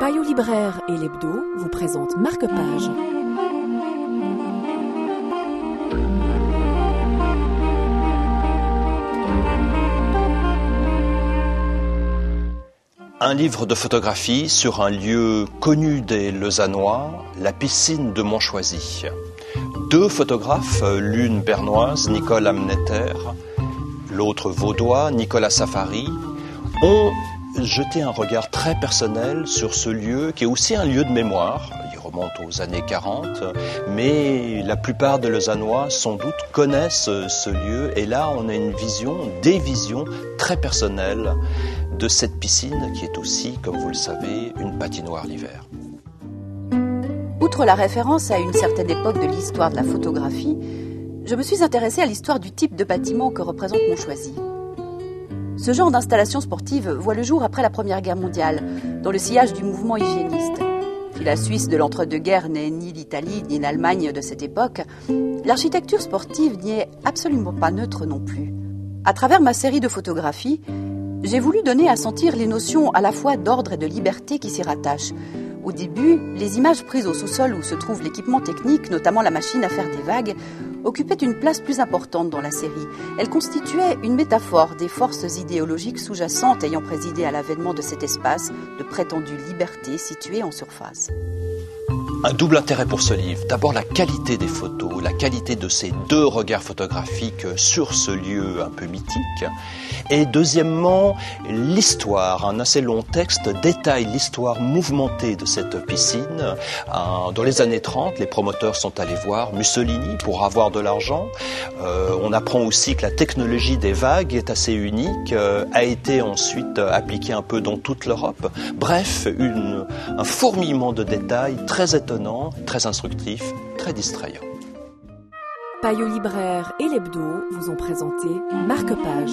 Payot Libraire et l'Hebdo vous présentent Marque-Page. Un livre de photographie sur un lieu connu des Lausannois, la piscine de Montchoisy. Deux photographes, l'une bernoise, Nicole Amneter, l'autre vaudois, Nicolas Safari, ont jeté un regard très personnel sur ce lieu qui est aussi un lieu de mémoire. Il remonte aux années 40, mais la plupart des Lausannois, sans doute, connaissent ce lieu. Et là, on a des visions très personnelles de cette piscine qui est aussi, comme vous le savez, une patinoire l'hiver. Outre la référence à une certaine époque de l'histoire de la photographie, je me suis intéressée à l'histoire du type de bâtiment que représente Montchoisy. Ce genre d'installation sportive voit le jour après la Première Guerre mondiale, dans le sillage du mouvement hygiéniste. Si la Suisse de l'entre-deux-guerres n'est ni l'Italie ni l'Allemagne de cette époque, l'architecture sportive n'y est absolument pas neutre non plus. À travers ma série de photographies, j'ai voulu donner à sentir les notions à la fois d'ordre et de liberté qui s'y rattachent. Au début, les images prises au sous-sol où se trouve l'équipement technique, notamment la machine à faire des vagues, occupaient une place plus importante dans la série. Elles constituaient une métaphore des forces idéologiques sous-jacentes ayant présidé à l'avènement de cet espace de prétendue liberté situé en surface. Un double intérêt pour ce livre. D'abord la qualité des photos, la qualité de ces deux regards photographiques sur ce lieu un peu mythique. Et deuxièmement, l'histoire. Un assez long texte détaille l'histoire mouvementée de cette piscine. Dans les années 30, les promoteurs sont allés voir Mussolini pour avoir de l'argent. On apprend aussi que la technologie des vagues est assez unique, a été ensuite appliquée un peu dans toute l'Europe. Bref, un fourmillement de détails très étonnant, très instructif, très distrayant. Payot Libraire et l'Hebdo vous ont présenté Marque-Page.